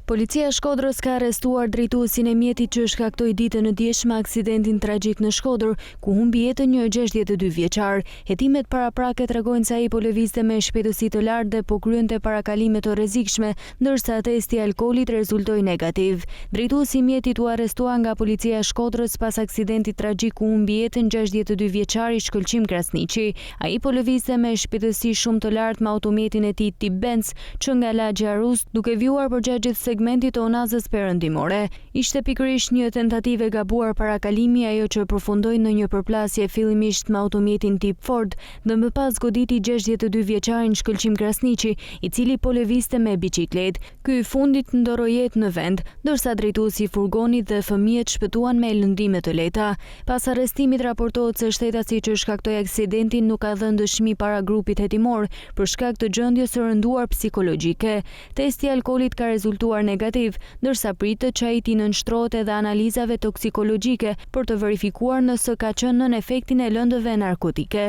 Policia e Shkodrës ka arrestuar drejtuesin e mjetit që shkaktoi ditën e dieshme aksidentin tragjik në Shkodër, ku humbi jetën një 62 vjeçar. Hetimet paraprake tregojnë se ai po lëvizte me shpejtësi të lartë dhe po kryente parakalime të rrezikshme, ndërsa testi i alkoolit rezultoi negativ. Drejtuesi i mjetit u arrestua nga policia e Shkodrës pas aksidentit tragjik ku humbi jetën 62 vjeçari Shkëlqim Krasniqi. Ai po lëvizte me shpejtësi shumë të lartë me automjetin e tij tip Benz që nga lagji Arus, duke vjuar përgjatë gjithë segmentit të Onazës perëndimore. Ishte pikërisht një tentativë e gabuar parakalimi ajo që përfundoi në një përplasje fillimisht me automjetin tip Ford dhe më pas goditi 62 vjeçarin Shkëlqim Krasniqi, i cili po lëvizte me biçiklet. Ky i fundit ndoroi jetë në vend, ndërsa drejtuesi i furgonit dhe fëmijët shpëtuan me lëndime të lehta. Pas arrestimit raportohet se shtetasi që shkaktoi aksidentin nuk ka dhënë dëshmi para grupit hetimor për shkak të gjendjes së rënduar psikologjike. Testi i alkoolit ka rezultuar negativ, ndërsa pritet që ai të nënshtrohet edhe analizave toksikologjike për të verifikuar nëse ka qenë nën efektin e lëndëve narkotike.